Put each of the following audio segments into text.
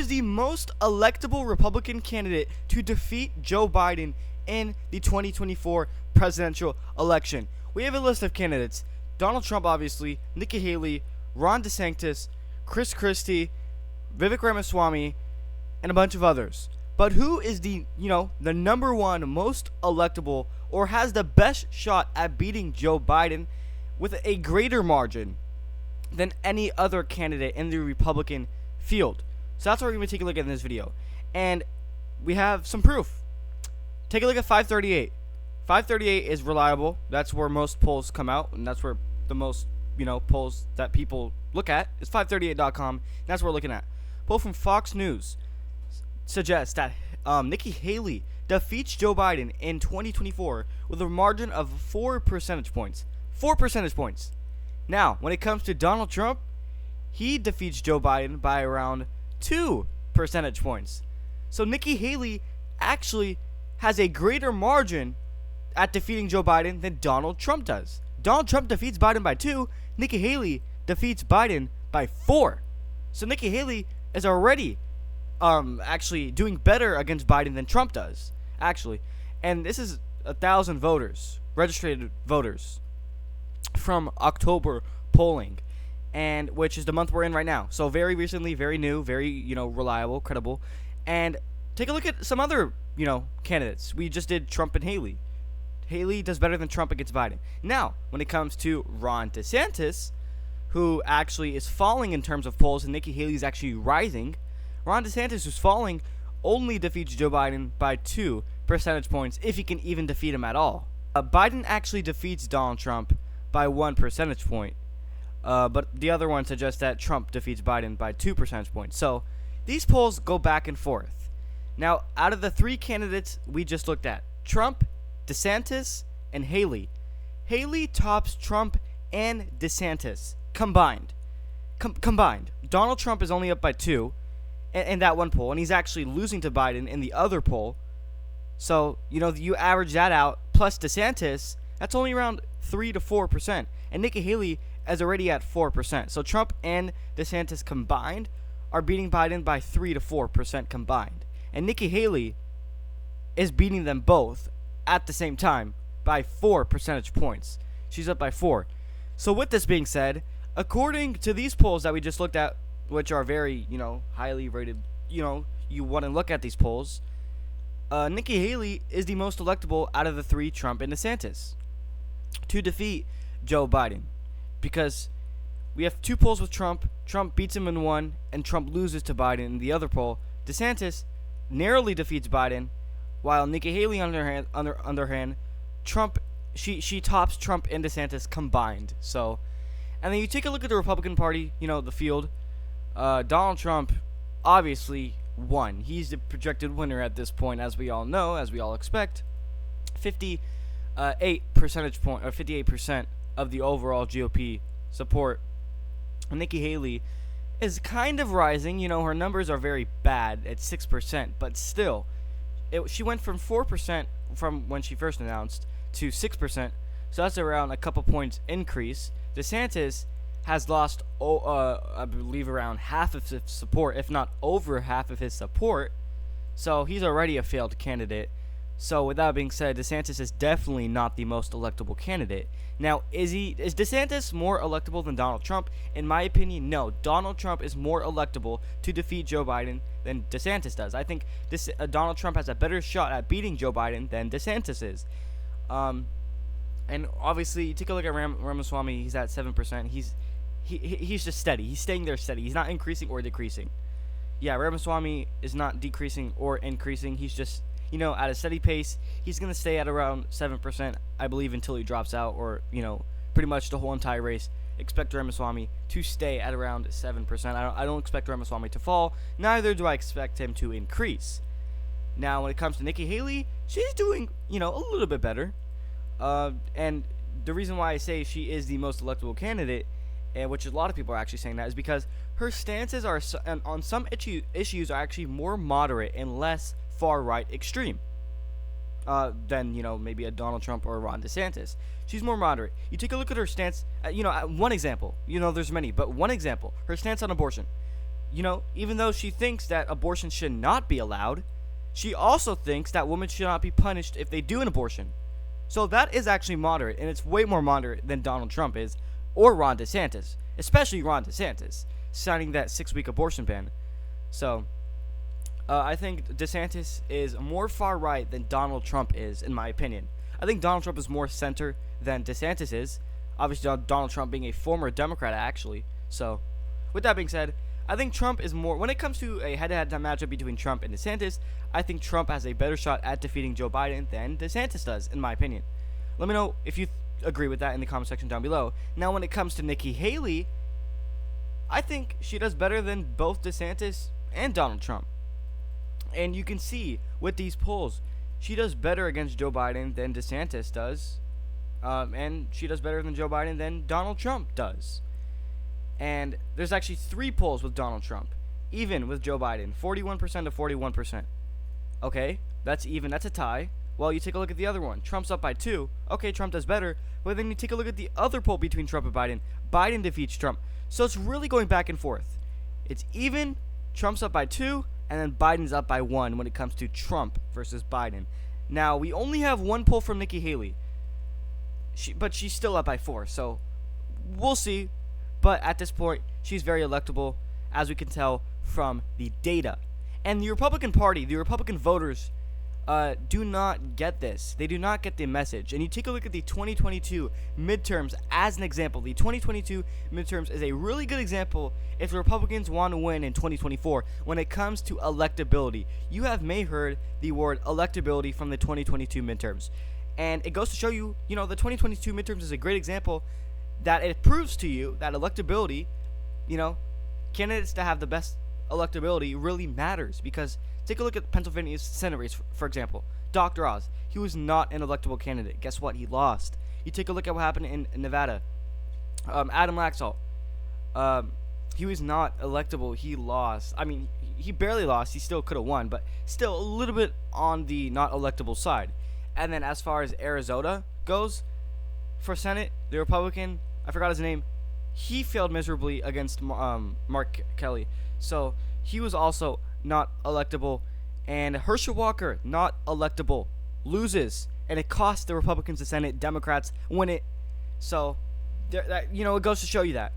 is the most electable Republican candidate to defeat Joe Biden in the 2024 presidential election? We have a list of candidates: Donald Trump, obviously, Nikki Haley, Ron DeSantis, Chris Christie, Vivek Ramaswamy, and a bunch of others. But who is the number one most electable, or has the best shot at beating Joe Biden with a greater margin than any other candidate in the Republican field? So that's what we're going to take a look at in this video. And we have some proof. Take a look at 538. 538 is reliable. That's where most polls come out, and that's where the most, polls that people look at is 538.com. That's what we're looking at. Poll from Fox News suggests that Nikki Haley defeats Joe Biden in 2024 with a margin of 4 percentage points. 4 percentage points. Now, when it comes to Donald Trump, he defeats Joe Biden by around 2 percentage points. So Nikki Haley actually has a greater margin at defeating Joe Biden than Donald Trump does. Donald Trump defeats Biden by 2. Nikki Haley defeats Biden by 4. So Nikki Haley is already actually doing better against Biden than Trump does, actually. And this is 1,000 voters, registered voters, from October polling, and which is the month we're in right now. So very recently, very new, very reliable, credible. And take a look at some other candidates. We just did Trump and Haley. Haley does better than Trump against Biden. Now, when it comes to Ron DeSantis, who actually is falling in terms of polls, and Nikki Haley is actually rising, Ron DeSantis, who's falling, only defeats Joe Biden by 2 percentage points, if he can even defeat him at all. Biden actually defeats Donald Trump by 1 percentage point, but the other one suggests that Trump defeats Biden by 2 percentage points. So these polls go back and forth. Now, out of the 3 candidates we just looked at, Trump, DeSantis, and Haley, Haley tops Trump and DeSantis combined. Combined. Donald Trump is only up by 2 in that one poll, and he's actually losing to Biden in the other poll. So, you average that out, plus DeSantis, that's only around 3 to 4%. And Nikki Haley is already at 4%. So Trump and DeSantis combined are beating Biden by 3 to 4% combined. And Nikki Haley is beating them both at the same time by 4 percentage points. She's up by 4. So with this being said, according to these polls that we just looked at, which are very, highly rated, you want to look at these polls, Nikki Haley is the most electable out of the 3, Trump and DeSantis, to defeat Joe Biden. Because we have 2 polls with Trump. Trump beats him in one, and Trump loses to Biden in the other poll. DeSantis narrowly defeats Biden, while Nikki Haley, on the other hand, Trump, she tops Trump and DeSantis combined. So, and then you take a look at the Republican Party, the field. Donald Trump obviously won. He's the projected winner at this point, as we all know, as we all expect. 58 percentage point, or 58% of the overall GOP support. Nikki Haley is kind of rising. Her numbers are very bad at 6%, but still, she went from 4% from when she first announced to 6%. So that's around a couple points increase. DeSantis has lost, I believe, around half of his support, if not over half of his support. So he's already a failed candidate. So with that being said, DeSantis is definitely not the most electable candidate. Now, is DeSantis more electable than Donald Trump? In my opinion, no. Donald Trump is more electable to defeat Joe Biden than DeSantis does. I think Donald Trump has a better shot at beating Joe Biden than DeSantis is. And obviously, take a look at Ramaswamy. He's at 7%. He's just steady. He's staying there steady. He's not increasing or decreasing. Yeah, Ramaswamy is not decreasing or increasing. He's just, at a steady pace. He's going to stay at around 7%, I believe, until he drops out, or, pretty much the whole entire race. Expect Ramaswamy to stay at around 7%. I don't expect Ramaswamy to fall. Neither do I expect him to increase. Now, when it comes to Nikki Haley, she's doing, a little bit better. And the reason why I say she is the most electable candidate, and which a lot of people are actually saying that, is because her stances are on some issues are actually more moderate and less far-right extreme than, maybe a Donald Trump or a Ron DeSantis. She's more moderate. You take a look at her stance, one example. There's many, but one example. Her stance on abortion. even though she thinks that abortion should not be allowed, she also thinks that women should not be punished if they do an abortion. So that is actually moderate, and it's way more moderate than Donald Trump is, or Ron DeSantis, especially Ron DeSantis, signing that 6-week abortion ban. So, I think DeSantis is more far right than Donald Trump is, in my opinion. I think Donald Trump is more center than DeSantis is. Obviously, Donald Trump being a former Democrat, actually. So, with that being said, I think Trump is more, when it comes to a head-to-head matchup between Trump and DeSantis, I think Trump has a better shot at defeating Joe Biden than DeSantis does, in my opinion. Let me know if you agree with that in the comment section down below. Now, when it comes to Nikki Haley, I think she does better than both DeSantis and Donald Trump. And you can see with these polls, she does better against Joe Biden than DeSantis does. And she does better than Joe Biden than Donald Trump does. And there's actually 3 polls with Donald Trump, even with Joe Biden, 41% to 41%. Okay, that's even, that's a tie. Well, you take a look at the other one. Trump's up by 2. Okay, Trump does better. But then you take a look at the other poll between Trump and Biden. Biden defeats Trump. So it's really going back and forth. It's even, Trump's up by 2, and then Biden's up by 1 when it comes to Trump versus Biden. Now, we only have 1 poll from Nikki Haley. But she's still up by 4, so we'll see. But at this point, she's very electable, as we can tell from the data. And the Republican Party, the Republican voters, do not get this. They do not get the message. And you take a look at the 2022 midterms as an example. The 2022 midterms is a really good example if the Republicans want to win in 2024 when it comes to electability. You have may heard the word electability from the 2022 midterms. And it goes to show you, the 2022 midterms is a great example that it proves to you that electability, candidates that have the best electability really matters. Because take a look at Pennsylvania's Senate race, for example. Dr. Oz, he was not an electable candidate. Guess what? He lost. You take a look at what happened in Nevada. Adam Laxalt, he was not electable. He lost. I mean, he barely lost. He still could have won, but still a little bit on the not electable side. And then as far as Arizona goes, for Senate, the Republican, I forgot his name, he failed miserably against Mark Kelly. So he was also not electable. And Herschel Walker, not electable, loses. And it cost the Republicans the Senate. Democrats win it. So, it goes to show you that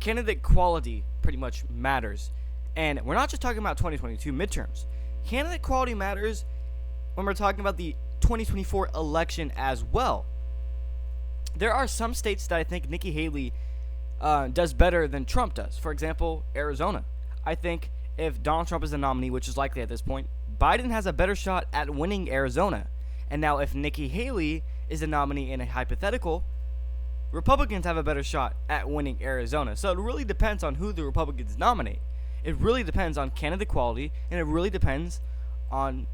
candidate quality pretty much matters. And we're not just talking about 2022 midterms. Candidate quality matters when we're talking about the 2024 election as well. There are some states that I think Nikki Haley does better than Trump does. For example, Arizona. I think if Donald Trump is the nominee, which is likely at this point, Biden has a better shot at winning Arizona. And now if Nikki Haley is the nominee in a hypothetical, Republicans have a better shot at winning Arizona. So it really depends on who the Republicans nominate. It really depends on candidate quality, and it really depends on,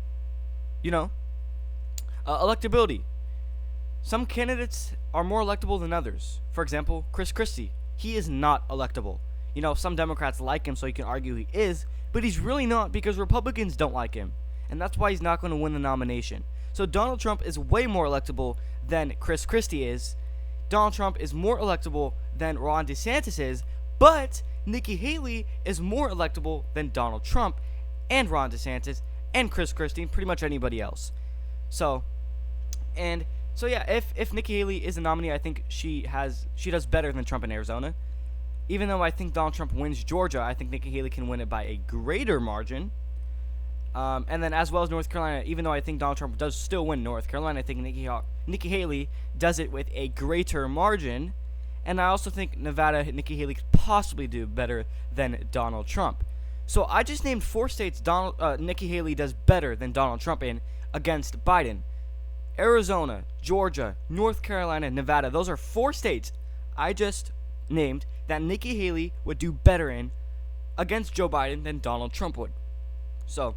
electability. Some candidates are more electable than others. For example, Chris Christie. He is not electable. Some Democrats like him, so you can argue he is, but he's really not because Republicans don't like him. And that's why he's not going to win the nomination. So Donald Trump is way more electable than Chris Christie is. Donald Trump is more electable than Ron DeSantis is, but Nikki Haley is more electable than Donald Trump and Ron DeSantis and Chris Christie and pretty much anybody else. So yeah, if Nikki Haley is a nominee, I think she does better than Trump in Arizona. Even though I think Donald Trump wins Georgia, I think Nikki Haley can win it by a greater margin. And then as well as North Carolina, even though I think Donald Trump does still win North Carolina, I think Nikki Haley does it with a greater margin. And I also think Nevada, Nikki Haley could possibly do better than Donald Trump. So I just named 4 states Nikki Haley does better than Donald Trump in against Biden. Arizona, Georgia, North Carolina, Nevada. Those are 4 states I just named that Nikki Haley would do better in against Joe Biden than Donald Trump would. So,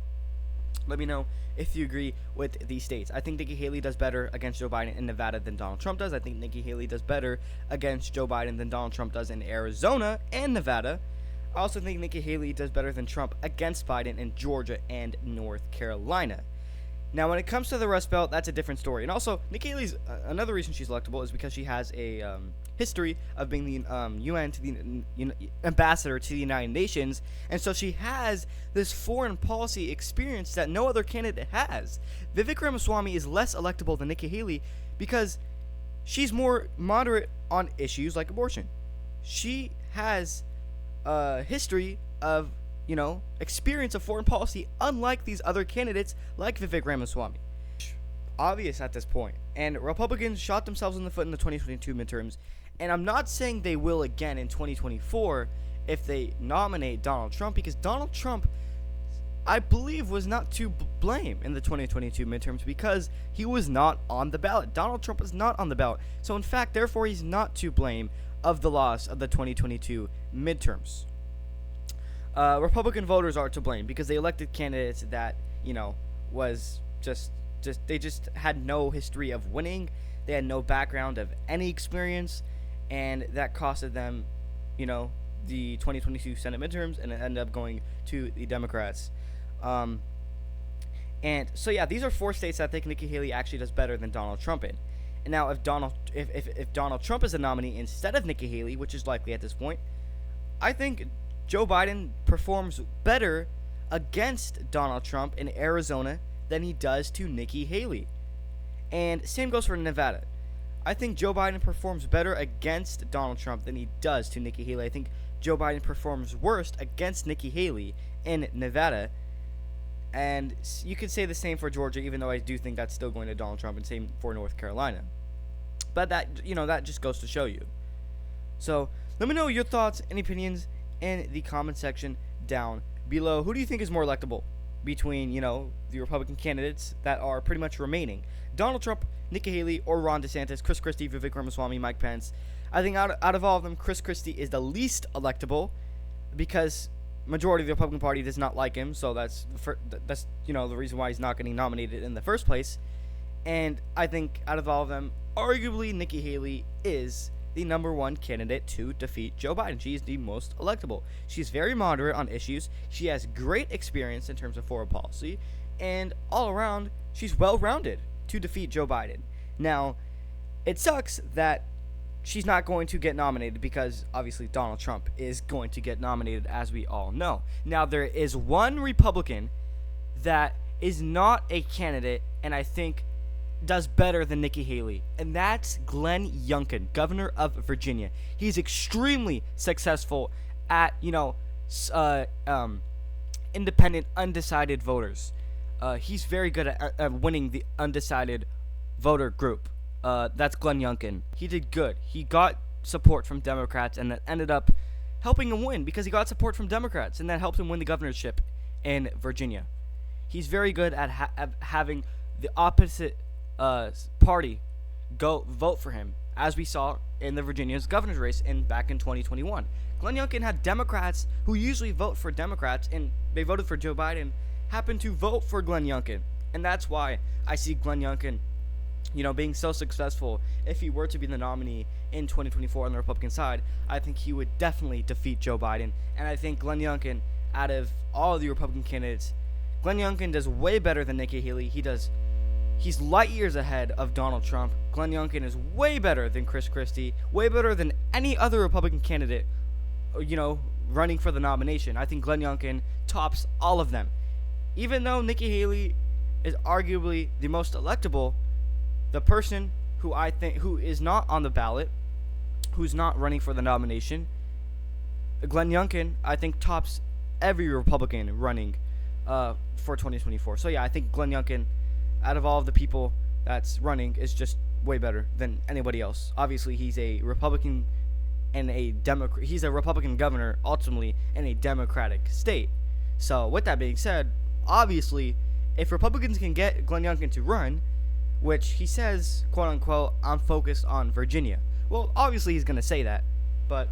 let me know if you agree with these states. I think Nikki Haley does better against Joe Biden in Nevada than Donald Trump does. I think Nikki Haley does better against Joe Biden than Donald Trump does in Arizona and Nevada. I also think Nikki Haley does better than Trump against Biden in Georgia and North Carolina. Now, when it comes to the Rust Belt, that's a different story. And also, Nikki Haley's another reason she's electable is because she has a history of being the UN to the ambassador to the United Nations, and so she has this foreign policy experience that no other candidate has. Vivek Ramaswamy is less electable than Nikki Haley because she's more moderate on issues like abortion. She has a history of, experience of foreign policy, unlike these other candidates like Vivek Ramaswamy. Obvious at this point, and Republicans shot themselves in the foot in the 2022 midterms, and I'm not saying they will again in 2024 if they nominate Donald Trump, because Donald Trump, I believe, was not to blame in the 2022 midterms because he was not on the ballot. Donald Trump was not on the ballot, so in fact, therefore, he's not to blame of the loss of the 2022 midterms. Republican voters are to blame because they elected candidates that, was they just had no history of winning. They had no background of any experience, and that costed them, the 2022 Senate midterms, and it ended up going to the Democrats. And so yeah, these are 4 states that I think Nikki Haley actually does better than Donald Trump in. And now if Donald Trump is a nominee instead of Nikki Haley, which is likely at this point, I think Joe Biden performs better against Donald Trump in Arizona than he does to Nikki Haley. And same goes for Nevada. I think Joe Biden performs better against Donald Trump than he does to Nikki Haley. I think Joe Biden performs worst against Nikki Haley in Nevada. And you could say the same for Georgia, even though I do think that's still going to Donald Trump, and same for North Carolina. But that just goes to show you. So let me know your thoughts and opinions in the comment section down below. Who do you think is more electable between, the Republican candidates that are pretty much remaining? Donald Trump, Nikki Haley, or Ron DeSantis, Chris Christie, Vivek Ramaswamy, Mike Pence. I think out of all of them, Chris Christie is the least electable because majority of the Republican Party does not like him, so that's the reason why he's not getting nominated in the first place. And I think out of all of them, arguably Nikki Haley is the number 1 candidate to defeat Joe Biden. She is the most electable. She's very moderate on issues. She has great experience in terms of foreign policy, and all around, she's well-rounded to defeat Joe Biden. Now, it sucks that she's not going to get nominated because obviously Donald Trump is going to get nominated, as we all know. Now, there is one Republican that is not a candidate and I think does better than Nikki Haley, and that's Glenn Youngkin, governor of Virginia. He's extremely successful at, independent, undecided voters. He's very good at winning the undecided voter group. That's Glenn Youngkin. He did good. He got support from Democrats, and that ended up helping him win because he got support from Democrats, and that helped him win the governorship in Virginia. He's very good at having the opposite party go vote for him, as we saw in the Virginia's governor's race back in 2021. Glenn Youngkin had Democrats who usually vote for Democrats, and they voted for Joe Biden, happen to vote for Glenn Youngkin. And that's why I see Glenn Youngkin, being so successful. If he were to be the nominee in 2024 on the Republican side, I think he would definitely defeat Joe Biden. And I think Glenn Youngkin, out of all of the Republican candidates, Glenn Youngkin does way better than Nikki Haley. He's light years ahead of Donald Trump. Glenn Youngkin is way better than Chris Christie, way better than any other Republican candidate, running for the nomination. I think Glenn Youngkin tops all of them. Even though Nikki Haley is arguably the most electable, the person who is not on the ballot, who's not running for the nomination, Glenn Youngkin, I think tops every Republican running for 2024. So yeah, I think Glenn Youngkin, out of all of the people that's running, is just way better than anybody else. Obviously, he's a Republican and a Democrat. He's a Republican governor, ultimately, in a Democratic state. So, with that being said, obviously, if Republicans can get Glenn Youngkin to run, which he says, quote unquote, I'm focused on Virginia. Well, obviously, he's going to say that, but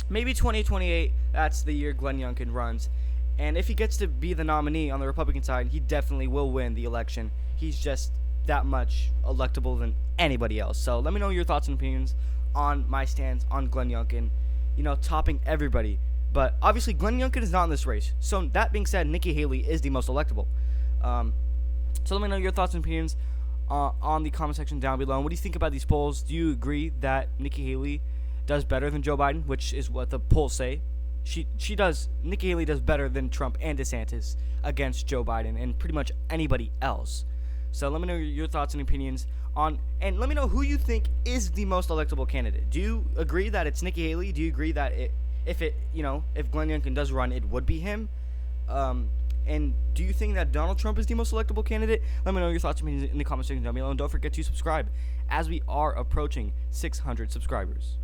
maybe 2028, that's the year Glenn Youngkin runs. And if he gets to be the nominee on the Republican side, he definitely will win the election. He's just that much electable than anybody else. So let me know your thoughts and opinions on my stance on Glenn Youngkin, topping everybody. But obviously, Glenn Youngkin is not in this race. So that being said, Nikki Haley is the most electable. So let me know your thoughts and opinions on the comment section down below. And what do you think about these polls? Do you agree that Nikki Haley does better than Joe Biden, which is what the polls say. Nikki Haley does better than Trump and DeSantis against Joe Biden and pretty much anybody else. So let me know your thoughts and opinions and let me know who you think is the most electable candidate. Do you agree that it's Nikki Haley? Do you agree that if Glenn Youngkin does run, it would be him? And do you think that Donald Trump is the most electable candidate? Let me know your thoughts and opinions in the comment section down below, and don't forget to subscribe as we are approaching 600 subscribers.